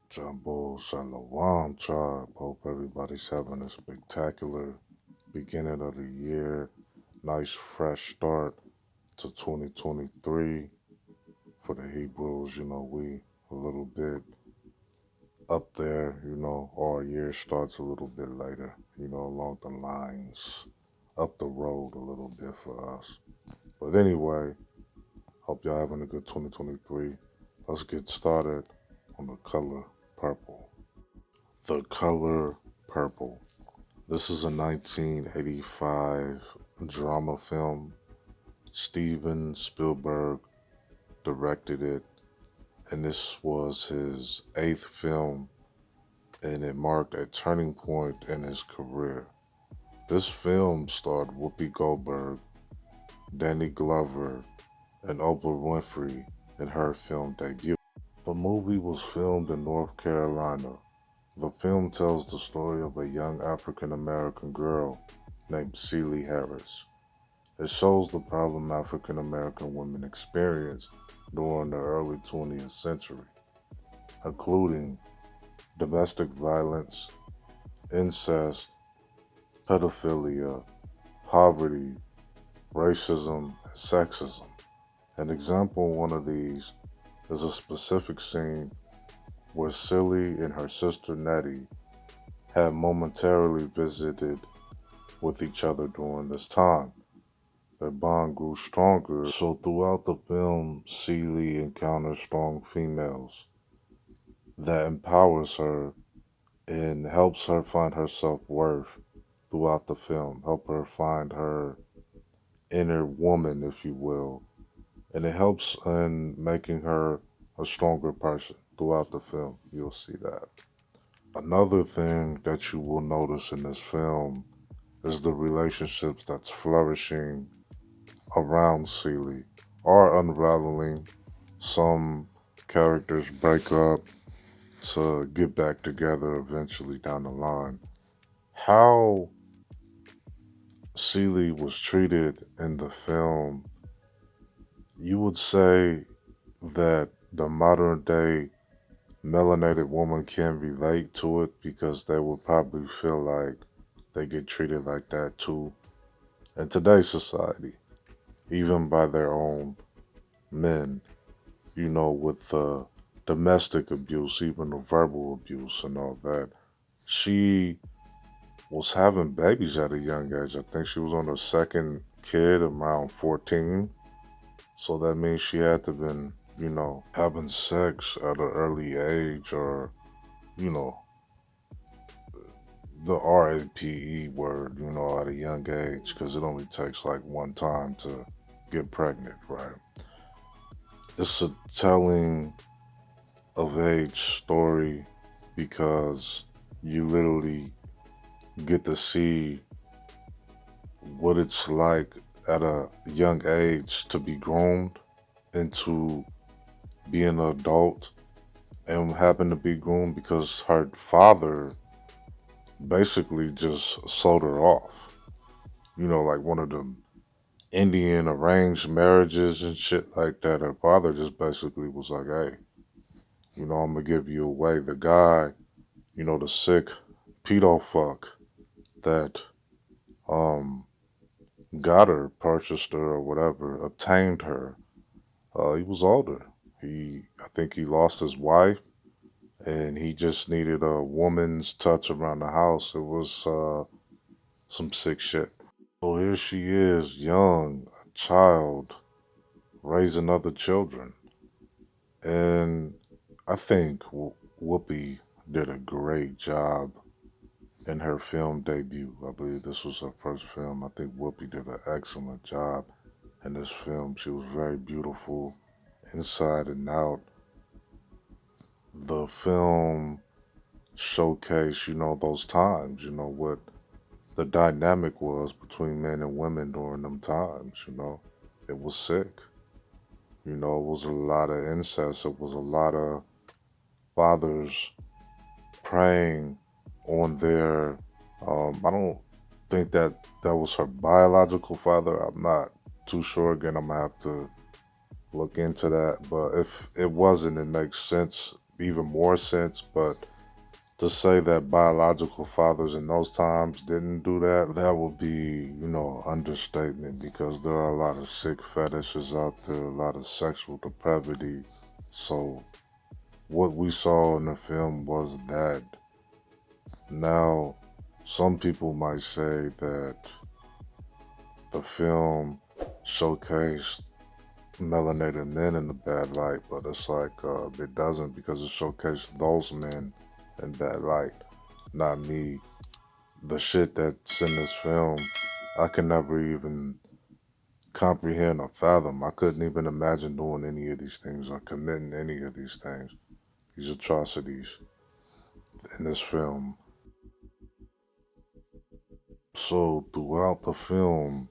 Jumbo Shalom tribe. Hope everybody's having a spectacular beginning of the year. Nice fresh start to 2023 for the Hebrews. We a little bit up there, our year starts a little bit later, along the lines, up the road a little bit for us. But anyway, hope y'all having a good 2023. Let's get started on the color purple. The color purple. This is a 1985 drama film. Steven Spielberg directed it, and this was his eighth film, and it marked a turning point in his career. This film starred Whoopi Goldberg, Danny Glover, and Oprah Winfrey in her film debut. The movie was filmed in North Carolina. The film tells the story of a young African American girl named Celie Harris. It shows the problem African American women experienced during the early 20th century, including domestic violence, incest, pedophilia, poverty, racism, and sexism. An example of one of these is a specific scene where Celie and her sister Nettie had momentarily visited with each other during this time. Their bond grew stronger, so throughout the film, Celie encounters strong females that empowers her and helps her find her self-worth throughout the film, help her find her inner woman, if you will, and it helps in making her a stronger person throughout the film. You'll see that. Another thing that you will notice in this film is the relationships that's flourishing around Celie are unraveling. Some characters break up to get back together eventually down the line. How Celie was treated in the film, you would say that the modern day melanated woman can relate to it because they would probably feel like they get treated like that too in today's society, even by their own men, with the domestic abuse, even the verbal abuse and all that. She was having babies at a young age. I think she was on her second kid around 14. So that means she had to been, having sex at an early age or, you know, the RAPE word, at a young age because it only takes like one time to get pregnant, right? It's a telling of age story because you literally get to see what it's like at a young age to be groomed into being an adult and happen to be groomed because her father basically just sold her off. Like one of them Indian arranged marriages and shit like that. Her father just basically was like, hey, I'm gonna give you away. The guy, the sick pedo fuck that um got her, purchased her or whatever, obtained her. He was older. I think he lost his wife, and he just needed a woman's touch around the house. It was some sick shit. So here she is, young, a child, raising other children, and I think Whoopi did a great job in her film debut. I believe this was her first film. I think Whoopi did an excellent job in this film. She was very beautiful inside and out. The film showcased, those times, what the dynamic was between men and women during them times. It was sick. It was a lot of incest. It was a lot of fathers preying on their, I don't think that was her biological father. I'm not too sure. Again, I'm going to have to look into that. But if it wasn't, it makes sense even more sense. But to say that biological fathers in those times didn't do that, that would be, understatement because there are a lot of sick fetishes out there, a lot of sexual depravity. So what we saw in the film was that. Now, some people might say that the film showcased melanated men in a bad light, but it's like it doesn't because it showcased those men in bad light, not me. The shit that's in this film, I can never even comprehend or fathom. I couldn't even imagine doing any of these things or committing any of these things, these atrocities in this film. So throughout the film,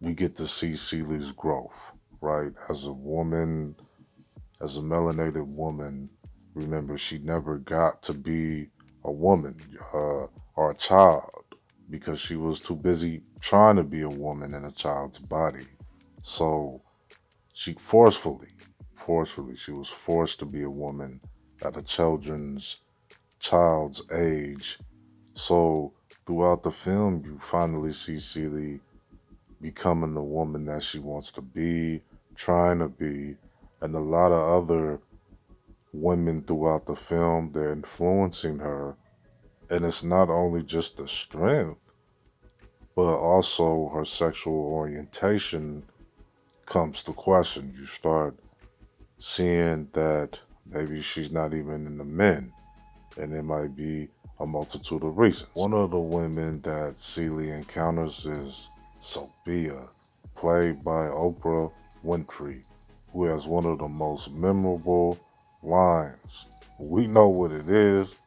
we get to see Celie's growth, right? As a woman, as a melanated woman, remember, she never got to be a woman or a child because she was too busy trying to be a woman in a child's body. So she she was forced to be a woman at a child's age. So throughout the film, you finally see Celie becoming the woman that she wants to be, trying to be, and a lot of other women throughout the film, they're influencing her. And it's not only just the strength, but also her sexual orientation comes to question. You start seeing that maybe she's not even in the men, and it might be a multitude of reasons. One of the women that Celie encounters is Sophia, played by Oprah Winfrey, who has one of the most memorable lines. We know what it is.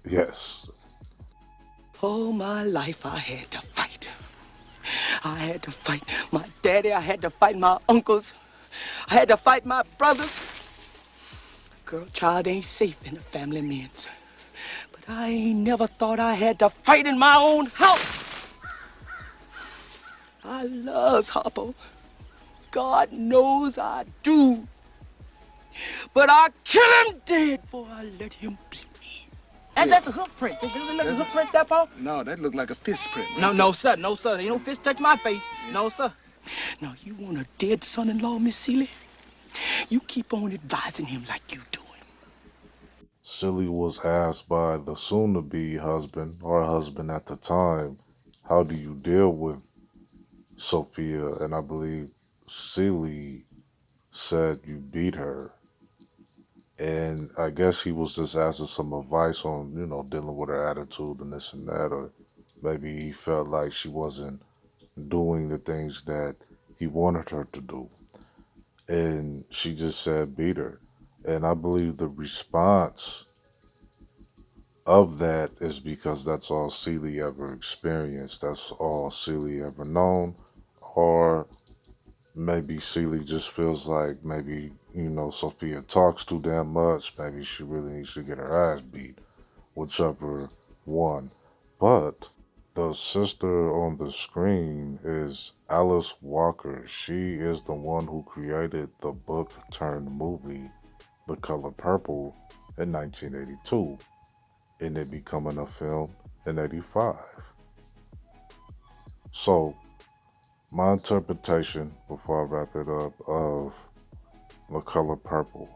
Yes. All my life I had to fight. I had to fight my daddy. I had to fight my uncles. I had to fight my brothers. Girl, child ain't safe in a family man's. But I ain't never thought I had to fight in my own house. I loves Harpo. God knows I do. But I kill him dead before I let him beat me. And that's a hoof print. Does it look like a hoof print, that, Paul? No, that looked like a fist print. Right No, no, sir. No, sir. Ain't no fist touch my face. Yeah. No, sir. Now, you want a dead son-in-law, Miss Celie? You keep on advising him like you doing. Celie was asked by the soon to be husband or husband at the time, how do you deal with Sophia? And I believe Celie said you beat her. And I guess he was just asking some advice on, dealing with her attitude and this and that, or maybe he felt like she wasn't doing the things that he wanted her to do. And she just said, beat her. And I believe the response of that is because that's all Celie ever experienced. That's all Celie ever known. Or maybe Celie just feels like maybe, Sophia talks too damn much. Maybe she really needs to get her ass beat, whichever one. But the sister on the screen is Alice Walker. She is the one who created the book turned movie, The Color Purple, in 1982, and it becoming a film in 85. So, my interpretation, before I wrap it up, of The Color Purple,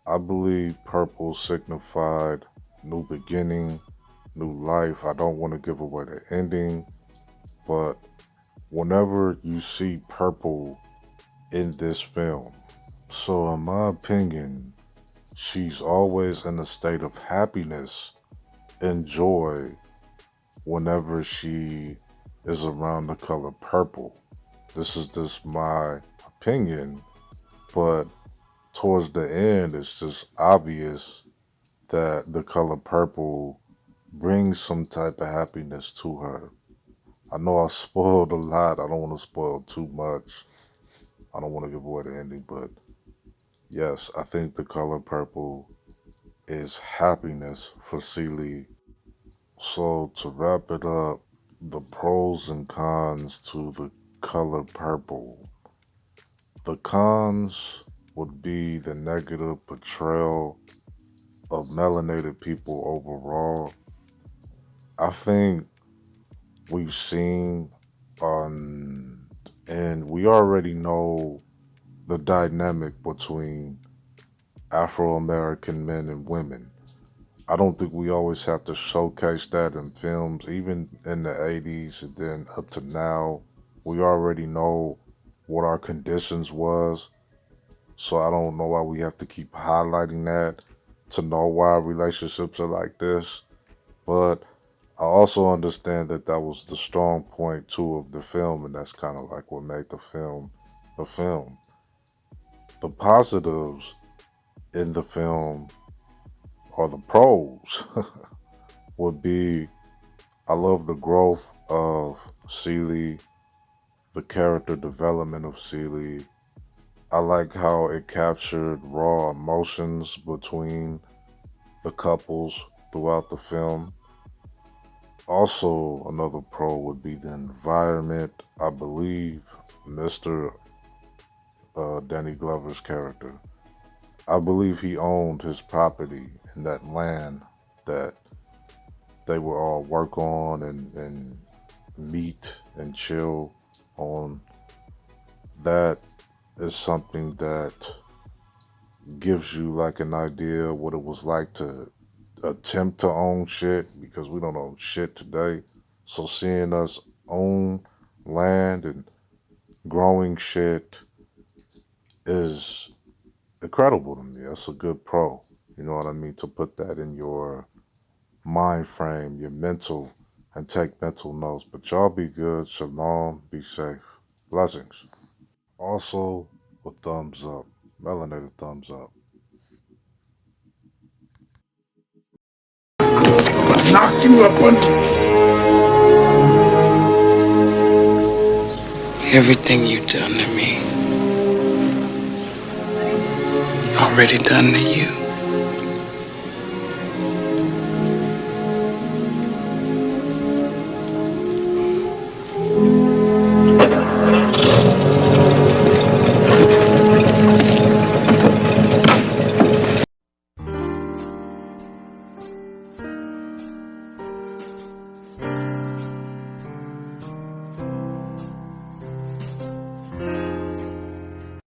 I believe purple signified new beginning, new life. I don't want to give away the ending, but whenever you see purple in this film, so in my opinion, she's always in a state of happiness and joy whenever she is around the color purple. This is just my opinion, but towards the end, it's just obvious that the color purple brings some type of happiness to her. I know I spoiled a lot. I don't want to spoil too much. I don't want to give away the ending, but yes, I think the color purple is happiness for Celie. So to wrap it up, the pros and cons to the color purple. The cons would be the negative portrayal of melanated people overall. I think we've seen on, and we already know the dynamic between Afro American men and women. I don't think we always have to showcase that in films, even in the 80s and then up to now. We already know what our conditions was, so I don't know why we have to keep highlighting that to know why relationships are like this. But I also understand that that was the strong point too of the film, and that's kind of like what made the film the film. The positives in the film, or the pros, would be I love the growth of Celie, the character development of Celie. I like how it captured raw emotions between the couples throughout the film. Also, another pro would be the environment. I believe Mr. Danny Glover's character. I believe he owned his property in that land that they would all work on and meet and chill on. That is something that gives you like an idea what it was like to attempt to own shit because we don't own shit today. So seeing us own land and growing shit is incredible to me. That's a good pro. You know what I mean? To put that in your mind frame, your mental, and take mental notes. But y'all be good. Shalom. Be safe. Blessings. Also, a thumbs up. Melanated thumbs up. Knock you up under. Everything you done to me, already done to you.